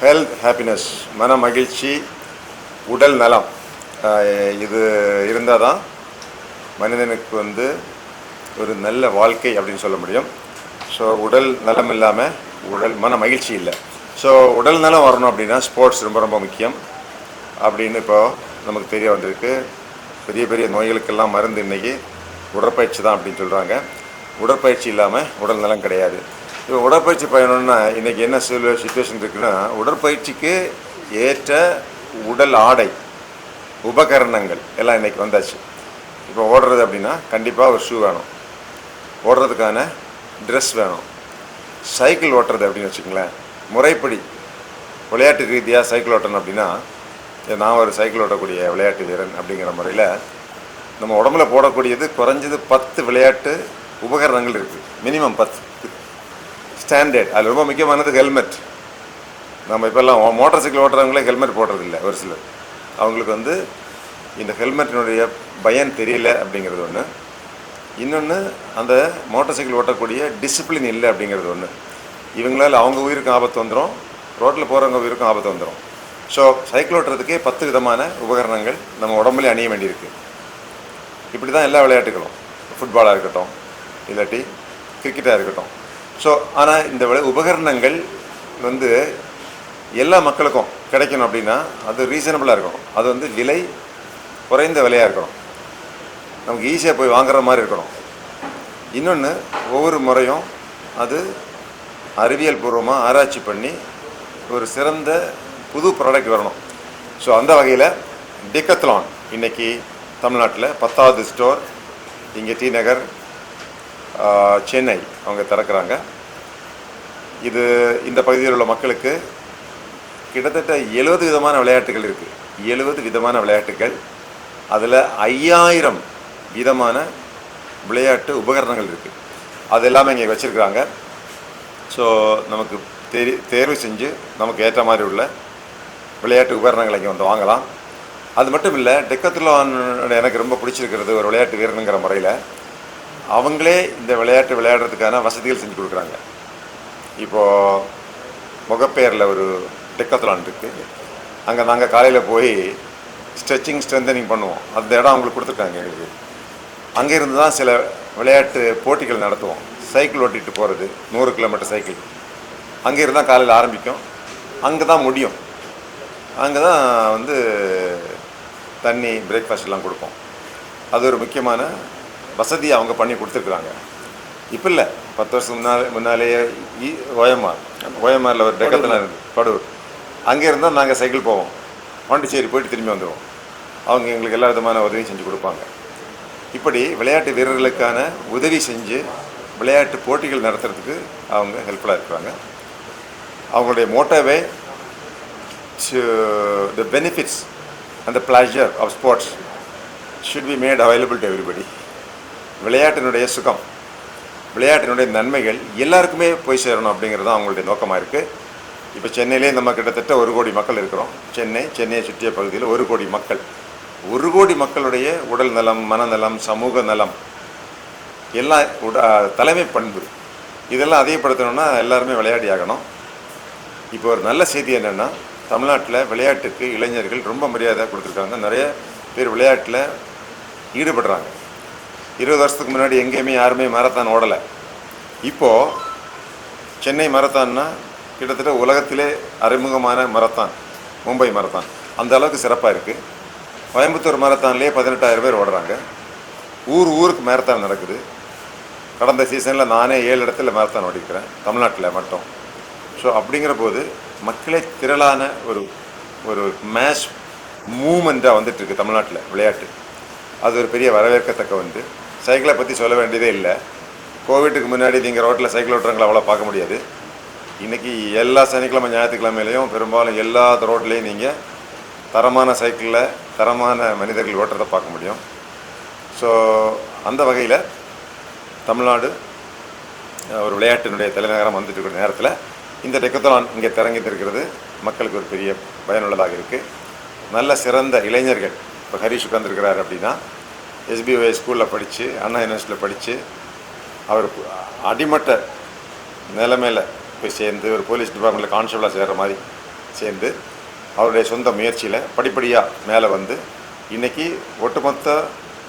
Health happiness, மன மகிழ்ச்சி, உடல் நலம், இது இருந்தால் தான் மனிதனுக்கு ஒரு நல்ல வாழ்க்கை அப்படின்னு சொல்ல முடியும். ஸோ உடல் நலம் இல்லாமல் மன மகிழ்ச்சி இல்லை. ஸோ உடல் நலம் வரணும் அப்படின்னா ஸ்போர்ட்ஸ் ரொம்ப ரொம்ப முக்கியம் அப்படின்னு இப்போது நமக்கு தெரிய வந்திருக்கு. பெரிய பெரிய நோய்களுக்கெல்லாம் மருந்து இன்றைக்கி உடற்பயிற்சி தான் அப்படின்னு சொல்கிறாங்க. உடற்பயிற்சி இல்லாமல் உடல் நலம் கிடையாது. இப்போ உடற்பயிற்சி பயணம்னா இன்றைக்கி என்ன சுச்சுவேஷன் இருக்குன்னா, உடற்பயிற்சிக்கு ஏற்ற உடல் ஆடை உபகரணங்கள் எல்லாம் இன்றைக்கி வந்தாச்சு. இப்போ ஓடுறது அப்படின்னா கண்டிப்பாக ஒரு ஷூ வேணும், ஓடுறதுக்கான ட்ரெஸ் வேணும். சைக்கிள் ஓட்டுறது அப்படின்னு வச்சுக்கங்களேன், முறைப்படி விளையாட்டு ரீதியாக சைக்கிள் ஓட்டணும் அப்படின்னா, நான் ஒரு சைக்கிள் ஓட்டக்கூடிய விளையாட்டு வீரன் அப்படிங்கிற முறையில் நம்ம உடம்புல போடக்கூடியது குறைஞ்சது 10 விளையாட்டு உபகரணங்கள் இருக்குது. Minimum 10 standard. அதில் ரொம்ப முக்கியமானது ஹெல்மெட். நம்ம இப்போல்லாம் மோட்டார் சைக்கிள் ஓட்டுறவங்களே ஹெல்மெட் போடுறதில்லை ஒரு சிலர். அவங்களுக்கு இந்த ஹெல்மெட்டினுடைய பயன் தெரியல அப்படிங்கிறது ஒன்று. இன்னொன்று, அந்த மோட்டார் சைக்கிள் ஓட்டக்கூடிய டிசிப்ளின் இல்லை அப்படிங்கிறது ஒன்று. இவங்களால் அவங்க உயிருக்கும் ஆபத்து வந்துடும், ரோட்டில் போகிறவங்க உயிருக்கும் ஆபத்து வந்துடும். ஸோ சைக்கிள் ஓட்டுறதுக்கே 10 விதமான உபகரணங்கள் நம்ம உடம்புலேயே அணிய வேண்டியிருக்கு. இப்படி தான் எல்லா விளையாட்டுகளும், ஃபுட்பாலாக இருக்கட்டும் இல்லாட்டி கிரிக்கெட்டாக இருக்கட்டும். ஸோ ஆனால் இந்த உபகரணங்கள் எல்லா மக்களுக்கும் கிடைக்கணும் அப்படின்னா அது ரீசனபிளாக இருக்கணும். அது விலை குறைந்த விலையாக இருக்கணும், நமக்கு ஈஸியாக போய் வாங்குற மாதிரி இருக்கணும். இன்னொன்று, ஒவ்வொரு முறையும் அது அறிவியல் பூர்வமாக ஆராய்ச்சி பண்ணி ஒரு சிறந்த புது ப்ராடக்ட் வரணும். ஸோ அந்த வகையில் டிக்கத்லான் இன்றைக்கி தமிழ்நாட்டில் 10வது ஸ்டோர் இங்கே டி நகர் சென்னை அவங்க திறக்கிறாங்க. இது இந்த பகுதியில் உள்ள மக்களுக்கு கிட்டத்தட்ட 70 விதமான விளையாட்டுகள் இருக்குது. 70 விதமான விளையாட்டுகள், அதில் 5000 விதமான விளையாட்டு உபகரணங்கள் இருக்குது. அது எல்லாமே இங்கே வச்சுருக்குறாங்க. ஸோ நமக்கு தேர்வு செஞ்சு நமக்கு ஏற்ற மாதிரி உள்ள விளையாட்டு உபகரணங்களை இங்கே வாங்கலாம். அது மட்டும் இல்லை, டெக்கத்லான் எனக்கு ரொம்ப பிடிச்சிருக்கிறது, ஒரு விளையாட்டு வீரனுங்கிற முறையில் அவங்களே இந்த விளையாட்டு விளையாடுறதுக்கான வசதிகள் செஞ்சு கொடுக்குறாங்க. இப்போது முகப்பேரில் ஒரு டெக்கத்லான் இருக்குது. அங்கே நாங்கள் காலையில் போய் ஸ்ட்ரெச்சிங் ஸ்ட்ரென்தனிங் பண்ணுவோம். அந்த இடம் அவங்களுக்கு கொடுத்துருக்காங்க எங்களுக்கு. அங்கே இருந்து தான் சில விளையாட்டு போட்டிகள் நடத்துவோம். சைக்கிள் ஓட்டிகிட்டு போகிறது, 100 கிலோமீட்டர் சைக்கிள் அங்கே இருந்தால் காலையில் ஆரம்பிக்கும், அங்கே தான் முடியும். அங்கே தான் தண்ணி பிரேக்ஃபாஸ்ட் எல்லாம் கொடுப்போம். அது ஒரு முக்கியமான வசதியை அவங்க பண்ணி கொடுத்துருக்குறாங்க. இப்போ இல்லை, 10 வருஷத்துக்கு முன்னாலேயே ஓஎம்ஆரில் ஒரு டெக்கத்லான் இருக்குது, படூர். அங்கே இருந்தால் நாங்கள் சைக்கிள் போவோம், பாண்டிச்சேரி போயிட்டு திரும்பி வந்துடுவோம். அவங்க எங்களுக்கு எல்லா விதமான உதவியும் செஞ்சு கொடுப்பாங்க. இப்படி விளையாட்டு வீரர்களுக்கான உதவி செஞ்சு விளையாட்டு போட்டிகள் நடத்துறதுக்கு அவங்க ஹெல்ப்ஃபுல்லாக இருக்கிறாங்க. அவங்களுடைய மோட்டோவே the benefits and the pleasure of sports should be made available to everybody. விளையாட்டினுடைய சுகம், விளையாட்டினுடைய நன்மைகள் எல்லாருக்குமே போய் சேரணும் அப்படிங்கிறது தான் அவங்களுடைய நோக்கமாக இருக்குது. இப்போ சென்னையிலே நம்ம கிட்டத்தட்ட 1 கோடி மக்கள் இருக்கிறோம். சென்னையை சுற்றிய பகுதியில் 1 கோடி மக்கள். 1 கோடி மக்களுடைய உடல் நலம், மனநலம், சமூக நலம் எல்லாம் தலைமை பண்பு இதெல்லாம் அதிகப்படுத்தணும்னா எல்லாருமே விளையாடி ஆகணும். இப்போ ஒரு நல்ல செய்தி என்னென்னா, தமிழ்நாட்டில் விளையாட்டுக்கு இளைஞர்கள் ரொம்ப மரியாதை கொடுத்துருக்காங்க. நிறைய பேர் விளையாட்டில் ஈடுபடுறாங்க. 20 வருஷத்துக்கு முன்னாடி எங்கேயுமே யாருமே மாரத்தான் ஓடலை. இப்போது சென்னை மாரத்தான்னா கிட்டத்தட்ட உலகத்திலே அறிமுகமான மாரத்தான் மும்பை மாரத்தான், அந்த அளவுக்கு சிறப்பாக இருக்குது. கோயம்புத்தூர் மாரத்தான்லேயே 18,000 பேர் ஓடுறாங்க. ஊருக்கு மாரத்தான் நடக்குது. கடந்த சீசனில் நானே 7 இடத்துல மாரத்தான் ஓடிக்கிறேன் தமிழ்நாட்டில் மட்டும். ஸோ அப்படிங்கிற போது மக்களே திரளான ஒரு மேட்ச் மூமெண்ட்டாக வந்துட்டுருக்கு தமிழ்நாட்டில் விளையாட்டு. அது ஒரு பெரிய வரவேற்கத்தக்க சைக்கிளை பற்றி சொல்ல வேண்டியதே இல்லை. கோவிட்டுக்கு முன்னாடி நீங்கள் ரோட்டில் சைக்கிள் ஓட்டுறவங்களை அவ்வளோ பார்க்க முடியாது. இன்றைக்கி எல்லா சனிக்கிழமை ஞாயிற்றுக்கிழமையிலையும் பெரும்பாலும் எல்லா ரோட்லேயும் நீங்கள் தரமான சைக்கிளில் தரமான மனிதர்கள் ஓட்டுறதை பார்க்க முடியும். ஸோ அந்த வகையில் தமிழ்நாடு ஒரு விளையாட்டினுடைய தலைநகரம் வந்துட்டு இருக்கிற நேரத்தில் இந்த டெக்கத்லான் இங்கே திறங்கிட்டு மக்களுக்கு ஒரு பெரிய பயனுள்ளதாக இருக்குது. நல்ல சிறந்த இளைஞர்கள், இப்போ ஹரிஷ் உட்காந்துருக்கிறார் அப்படின்னா எஸ்பிஒய் ஸ்கூலில் படித்து, அண்ணா யூனிவர்சிட்டியில் படித்து, அவர் அடிமட்ட நிலைமையில் போய் சேர்ந்து ஒரு போலீஸ் டிபார்ட்மெண்ட்டில் கான்ஸ்டபிளாக சேர்கிற மாதிரி சேர்ந்து அவருடைய சொந்த முயற்சியில் படிப்படியாக மேலே வந்து இன்றைக்கி ஒட்டுமொத்த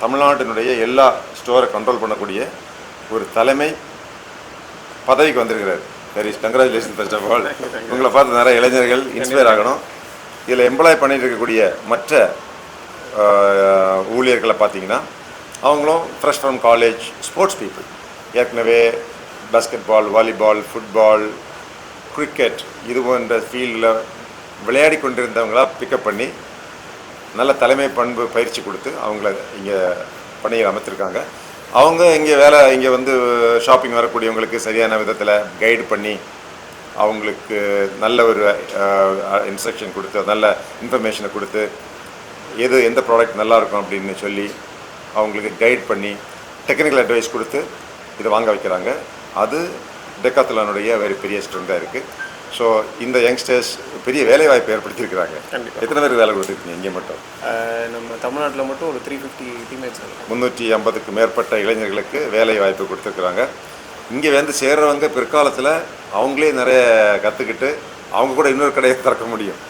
தமிழ்நாட்டினுடைய எல்லா ஸ்டோரை கண்ட்ரோல் பண்ணக்கூடிய ஒரு தலைமை பதவிக்கு வந்திருக்கிறார். Very congratulation first of all. உங்களை பார்த்து நிறைய இளைஞர்கள் இன்ஸ்பயர் ஆகணும். இதில் எம்ப்ளாய் பண்ணிட்டு இருக்கக்கூடிய மற்ற ஊழியர்களை பார்த்தீங்கன்னா அவங்களும் fresh from college sports people, ஏற்கனவே basketball, volleyball, football, cricket இது போன்ற ஃபீல்டில் விளையாடி கொண்டிருந்தவங்களாக பிக்கப் பண்ணி நல்ல தலைமை பண்பு பயிற்சி கொடுத்து அவங்கள இங்கே பணியில் அமைத்திருக்காங்க. அவங்க இங்கே வந்து ஷாப்பிங் வரக்கூடியவங்களுக்கு சரியான விதத்தில் கைடு பண்ணி அவங்களுக்கு நல்ல ஒரு இன்ஸ்ட்ரக்ஷன் கொடுத்து நல்ல இன்ஃபர்மேஷனை கொடுத்து எந்த ப்ராடக்ட் நல்லாயிருக்கும் அப்படின்னு சொல்லி அவங்களுக்கு கைட் பண்ணி டெக்னிக்கல் அட்வைஸ் கொடுத்து இதை வாங்க வைக்கிறாங்க. அது டெக்காத்லானுடைய ஒரு பெரிய ஸ்ட்ரென்த்தாக இருக்குது. ஸோ இந்த யங்ஸ்டர்ஸ் பெரிய வேலைவாய்ப்பு ஏற்படுத்தியிருக்கிறாங்க. எத்தனை பேருக்கு வேலை கொடுத்துருக்கீங்க இங்கே மட்டும்? நம்ம தமிழ்நாட்டில் மட்டும் ஒரு 350 டீமேட்ஸ் 350க்கு மேற்பட்ட இளைஞர்களுக்கு வேலை வாய்ப்பு கொடுத்துருக்குறாங்க. இங்கே வந்து சேர்றவங்க பிற்காலத்தில் அவங்களே நிறைய கற்றுக்கிட்டு அவங்க கூட இன்னொரு கடையை திறக்க முடியும்,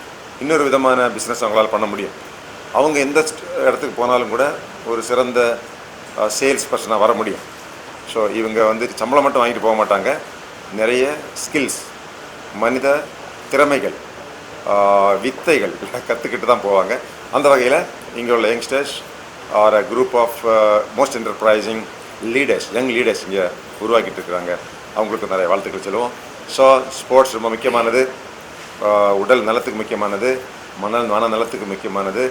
இன்னொரு விதமான பிஸ்னஸ் அவங்களால பண்ண முடியும். அவங்க எந்த இடத்துக்கு போனாலும் கூட ஒரு சிறந்த சேல்ஸ் பர்சனாக வர முடியும். ஸோ இவங்க வந்து சம்பளம் மட்டும் வாங்கிட்டு போக மாட்டாங்க, நிறைய ஸ்கில்ஸ், மனித திறமைகள், வித்தைகள் கற்றுக்கிட்டு தான் போவாங்க. அந்த வகையில் இங்கே உள்ள youngsters are a group of most enterprising leaders, young leaders இங்கே உருவாக்கிட்டு இருக்கிறாங்க. அவங்களுக்கு நிறைய வாழ்த்துக்கள் சொல்லுவோம். ஸோ ஸ்போர்ட்ஸ் ரொம்ப முக்கியமானது, உடல் நலத்துக்கு முக்கியமானது, மன நலத்துக்கு முக்கியமானது.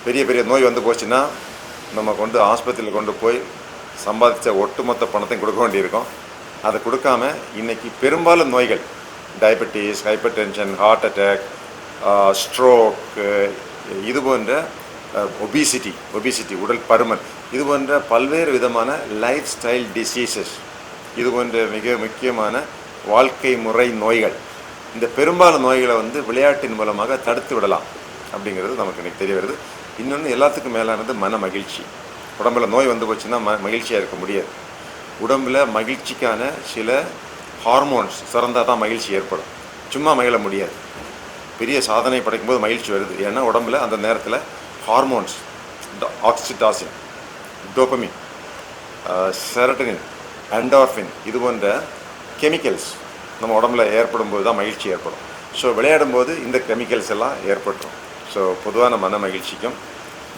பெரிய பெரிய நோய் வந்து போச்சுன்னா நம்ம ஆஸ்பத்திரியில் கொண்டு போய் சம்பாதிச்ச ஒட்டுமொத்த பணத்தையும் கொடுக்க வேண்டியிருக்கும். அதை கொடுக்காம இன்றைக்கி பெரும்பாலும் நோய்கள், diabetes, hypertension, heart attack, stroke, இது போன்ற ஒபிசிட்டி உடல் பருமன், இது போன்ற பல்வேறு விதமான லைஃப் ஸ்டைல் டிசீசஸ், இது போன்ற மிக முக்கியமான வாழ்க்கை முறை நோய்கள், இந்த பெரும்பாலும் நோய்களை வந்து விளையாட்டின் மூலமாக தடுத்து விடலாம் அப்படிங்கிறது நமக்கு இன்றைக்கி தெரிய வருது. இன்னொன்று எல்லாத்துக்கும் மேலானது மன மகிழ்ச்சி. உடம்பில் நோய் வந்து போச்சுன்னா மகிழ்ச்சியாக இருக்க முடியாது. உடம்பில் மகிழ்ச்சிக்கான சில ஹார்மோன்ஸ் சுரந்தால் தான் மகிழ்ச்சி ஏற்படும், சும்மா மகிழ முடியாது. பெரிய சாதனை படைக்கும்போது மகிழ்ச்சி வருது, ஏன்னா உடம்பில் அந்த நேரத்தில் ஹார்மோன்ஸ், ஆக்சிடாசின், டோபமின், செரட்டனின், என்டார்ஃபின், இது போன்ற கெமிக்கல்ஸ் நம்ம உடம்புல ஏற்படும் போது தான் மகிழ்ச்சி ஏற்படும். ஸோ விளையாடும்போது இந்த கெமிக்கல்ஸ் எல்லாம் ஏற்பட்டுரும். ஸோ பொதுவான மன மகிழ்ச்சிக்கும்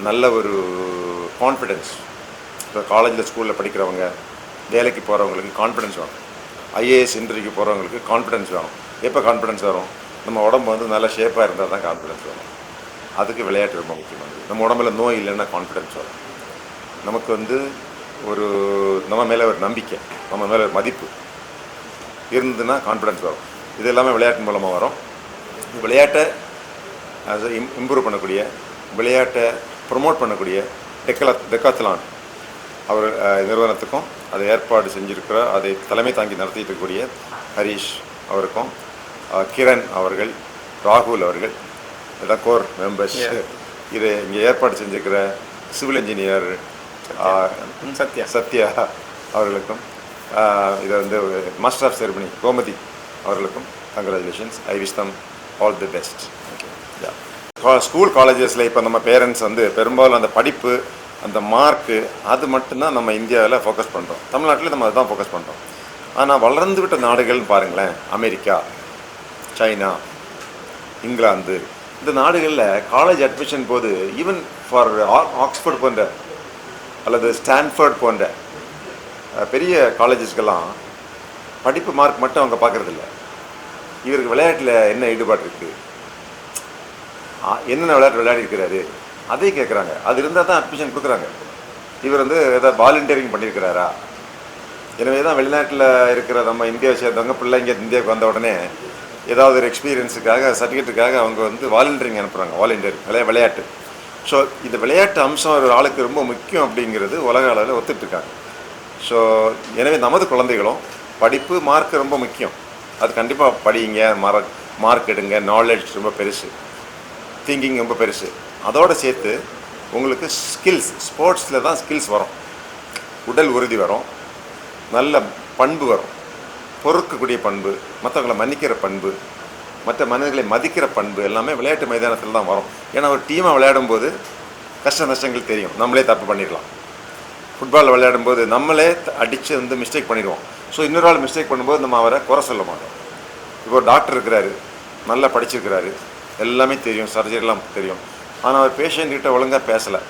நல்ல ஒரு கான்ஃபிடென்ஸ், இப்போ காலேஜில் ஸ்கூலில் படிக்கிறவங்க, வேலைக்கு போகிறவங்களுக்கு கான்ஃபிடென்ஸ் வேணும். ஐஏஎஸ் இன்டர்வியூக்கு போகிறவங்களுக்கு கான்ஃபிடென்ஸ் வேணும். எப்போ கான்ஃபிடென்ஸ் வரும்? நம்ம உடம்பு வந்து நல்ல ஷேப்பாக இருந்தால் தான் கான்ஃபிடென்ஸ் வரும். அதுக்கு விளையாட்டு ரொம்ப முக்கியமானது. நம்ம உடம்புல நோய் இல்லைன்னா கான்ஃபிடென்ஸ் வரும். நமக்கு வந்து நம்ம மேலே ஒரு நம்பிக்கை, நம்ம மேலே ஒரு மதிப்பு இருந்ததுன்னா கான்ஃபிடென்ஸ் வரும். இது எல்லாமே விளையாட்டு மூலமாக வரும். விளையாட்டை இம்ப்ரூவ் பண்ணக்கூடிய, விளையாட்டை ப்ரொமோட் பண்ணக்கூடிய டெக்காத்லான் அவர் நிறுவனத்துக்கும் அதை ஏற்பாடு செஞ்சுருக்கிற, அதை தலைமை தாங்கி நடத்திட்டு இருக்கக்கூடிய ஹரீஷ் அவருக்கும், கிரண் அவர்கள், ராகுல் அவர்கள், இதான் கோர் மெம்பர்ஸ், இதை இங்கே ஏற்பாடு செஞ்சுருக்கிற சிவில் இன்ஜினியர் சத்யா அவர்களுக்கும், இதை வந்து மாஸ்டர் ஆஃப் செரிமனி கோமதி அவர்களுக்கும் congratulations. I wish them all the best. School காலேஜஸில் இப்போ நம்ம பேரண்ட்ஸ் வந்து பெரும்பாலும் அந்த படிப்பு, அந்த மார்க்கு, அது மட்டும்தான் நம்ம இந்தியாவில் ஃபோக்கஸ் பண்ணுறோம். தமிழ்நாட்டில் நம்ம அதுதான் ஃபோக்கஸ் பண்ணுறோம். ஆனால் வளர்ந்து விட்ட நாடுகள்னு பாருங்களேன், அமெரிக்கா, சைனா, இங்கிலாந்து, இந்த நாடுகளில் காலேஜ் அட்மிஷன் போது ஈவன் ஃபார் ஆக்ஸ்ஃபோர்ட் போன்ற அல்லது ஸ்டான்ஃபோர்ட் போன்ற பெரிய காலேஜஸ்க்கெல்லாம் படிப்பு மார்க் மட்டும் அவங்க பார்க்குறதில்ல. இவருக்கு விளையாட்டில் என்ன ஈடுபாடு இருக்குது, என்னென்ன விளையாட்டு விளையாடி இருக்கிறாரு, அதே கேட்குறாங்க. அது இருந்தால் தான் அட்மிஷன் கொடுக்குறாங்க. இவர் வந்து ஏதாவது வாலண்டியரிங் பண்ணியிருக்கிறாரா? எனவே தான் வெளிநாட்டில் இருக்கிற நம்ம இந்தியாவை சேர்ந்தவங்க பிள்ளைங்க இந்தியாவுக்கு வந்த உடனே ஏதாவது ஒரு எக்ஸ்பீரியன்ஸுக்காக, சர்டிஃபிகேட்டுக்காக அவங்க வந்து வாலண்டியரிங் அனுப்புகிறாங்க. வாலண்டியர் விளையாட்டு. ஸோ இந்த விளையாட்டு அம்சம் ஒரு ஆளுக்கு ரொம்ப முக்கியம் அப்படிங்கிறது உலக அளவில் ஒத்துட்ருக்காங்க. ஸோ எனவே நமது குழந்தைகளும் படிப்பு, மார்க் ரொம்ப முக்கியம். அது கண்டிப்பாக படிங்க, மார்க் எடுங்க, நாலேஜ் ரொம்ப பெருசு, திங்கிங் ரொம்ப பெருசு. அதோடு சேர்த்து உங்களுக்கு ஸ்கில்ஸ், ஸ்போர்ட்ஸில் தான் ஸ்கில்ஸ் வரும், உடல் உறுதி வரும், நல்ல பண்பு வரும். பொறுக்கக்கூடிய பண்பு, மற்றவங்களை மன்னிக்கிற பண்பு, மற்ற மனிதர்களை மதிக்கிற பண்பு எல்லாமே விளையாட்டு மைதானத்தில் தான் வரும். ஏன்னா ஒரு டீமாக விளையாடும்போது கஷ்ட நஷ்டங்கள் தெரியும். நம்மளே தப்பு பண்ணிடலாம். ஃபுட்பால் விளையாடும்போது நம்மளே அடித்து வந்து மிஸ்டேக் பண்ணிடுவோம். ஸோ இன்னொரு ஆள் மிஸ்டேக் பண்ணும்போது நம்ம அவரை குறை சொல்ல மாட்டோம். இப்போ ஒரு டாக்டர் இருக்கிறாரு, நல்லா படிச்சிருக்கிறாரு, எல்லாமே தெரியும், சர்ஜரிலாம் தெரியும். ஆனால் அவர் பேஷண்ட்கிட்ட ஒழுங்காக பேசலை,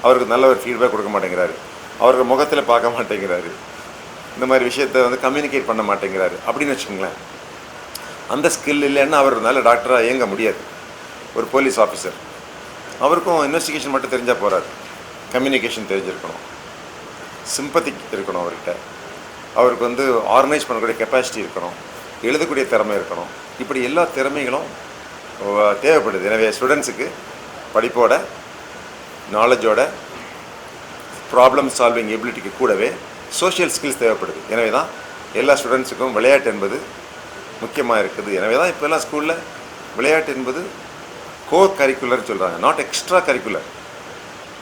அவருக்கு நல்ல ஒரு ஃபீட்பேக் கொடுக்க மாட்டேங்கிறாரு, அவருக்கு முகத்தில் பார்க்க மாட்டேங்கிறாரு, இந்த மாதிரி விஷயத்தை வந்து கம்யூனிகேட் பண்ண மாட்டேங்கிறாரு அப்படின்னு வச்சுக்கோங்களேன். அந்த ஸ்கில் இல்லைன்னா அவர் நல்ல டாக்டராக இயங்க முடியாது. ஒரு போலீஸ் ஆஃபீஸர், அவருக்கும் இன்வெஸ்டிகேஷன் மட்டும் தெரிஞ்சால் போகிறாரு, கம்யூனிகேஷன் தெரிஞ்சிருக்கணும், சிம்பத்திக் இருக்கணும் அவர்கிட்ட, அவருக்கு வந்து ஆர்கனைஸ் பண்ணக்கூடிய கெப்பாசிட்டி இருக்கணும், எழுதக்கூடிய திறமை இருக்கணும். இப்படி எல்லா திறமைகளும் தேவைப்படுது. எனவே ஸ்டூடெண்ட்ஸுக்கு படிப்போட, நாலேஜோட, ப்ராப்ளம் சால்விங் எபிலிட்டிக்கு கூடவே சோஷியல் ஸ்கில்ஸ் தேவைப்படுது. எனவே தான் எல்லா ஸ்டூடெண்ட்ஸுக்கும் விளையாட்டு என்பது முக்கியமாக இருக்குது. எனவே தான் இப்போல்லாம் ஸ்கூலில் விளையாட்டு என்பது கோ கரிக்குலர் சொல்கிறாங்க, நாட் எக்ஸ்ட்ரா கரிக்குலர்.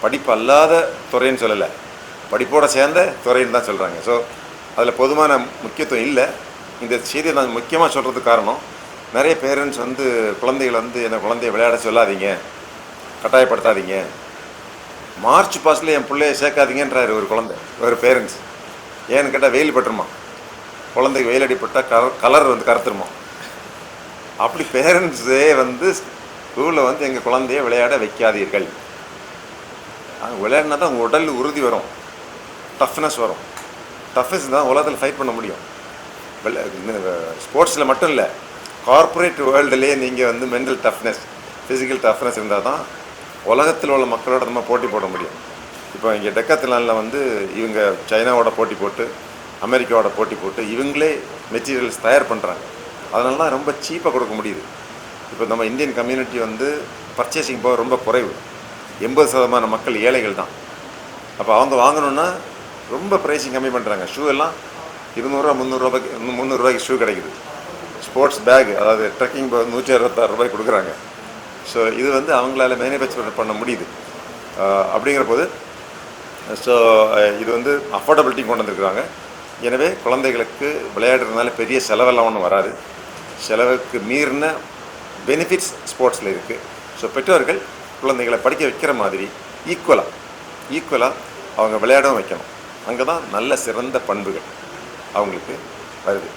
படிப்பு அல்லாத துறைன்னு சொல்லலை, படிப்போடு சேர்ந்த துறைன்னு தான் சொல்கிறாங்க. ஸோ அதில் பொதுவான முக்கியத்துவம் இல்லை. இந்த செய்தியை நான் முக்கியமாக சொல்கிறதுக்கு காரணம், நிறைய பேரண்ட்ஸ் வந்து குழந்தைகள் வந்து என்ன குழந்தைய விளையாட சொல்லாதீங்க, கட்டாயப்படுத்தாதீங்க, மார்ச் பாஸ்டில் என் பிள்ளைய சேர்க்காதீங்கன்றாரு ஒரு பேரண்ட்ஸ். ஏன்னு கேட்டால் வெயில் பட்டுருமா, குழந்தைக்கு வெயில் அடிப்பட்டால் கலர் வந்து கருத்துருமா. அப்படி பேரண்ட்ஸே வந்து ஸ்கூலில் வந்து எங்கள் குழந்தைய விளையாட வைக்காதீர்கள். விளையாடினா தான் உங்கள் உடல் உறுதி வரும், டஃப்னஸ் வரும். டஃப்னஸ் தான் உலகத்தில் ஃபைட் பண்ண முடியும். ஸ்போர்ட்ஸில் மட்டும் இல்லை, கார்ப்பரேட் வேர்ல்டுலேயே நீங்கள் வந்து மென்டல் டஃப்னஸ், ஃபிசிக்கல் டஃப்னஸ் இருந்தால் தான் உலகத்தில் உள்ள மக்களோட நம்ம போட்டி போட முடியும். இப்போ இங்கே டெக்காத்லானில் வந்து இவங்க சைனாவோட போட்டி போட்டு, அமெரிக்காவோட போட்டி போட்டு இவங்களே மெட்டீரியல்ஸ் தயார் பண்ணுறாங்க. அதனால தான் ரொம்ப சீப்பாக கொடுக்க முடியுது. இப்போ நம்ம இந்தியன் கம்யூனிட்டி வந்து பர்ச்சேசிங் போக ரொம்ப குறைவு. 80% மக்கள் ஏழைகள் தான். அப்போ அவங்க வாங்கணுன்னா ரொம்ப ப்ரைஸிங் கம்மி பண்ணுறாங்க. ஷூ எல்லாம் 200 300 ஷூ கிடைக்குது. ஸ்போர்ட்ஸ் பேக், அதாவது ட்ரெக்கிங் பேக் 166 கொடுக்குறாங்க. ஸோ இது வந்து அவங்களால மேனுஃபேக்சர் பண்ண முடியுது. அப்படிங்கிற போது இது வந்து அஃபோர்டபிலிட்டி கொண்டு வந்துருக்குறாங்க. எனவே குழந்தைகளுக்கு விளையாடுறதுனால பெரிய செலவெல்லாம் ஒன்றும் வராது. செலவுக்கு மீறின பெனிஃபிட்ஸ் ஸ்போர்ட்ஸில் இருக்குது. ஸோ பெற்றோர்கள் குழந்தைகளை படிக்க வைக்கிற மாதிரி ஈக்குவலாக அவங்க விளையாடவும் வைக்கணும். அங்கே தான் நல்ல சிறந்த பண்புகள் அவங்களுக்கு வருது.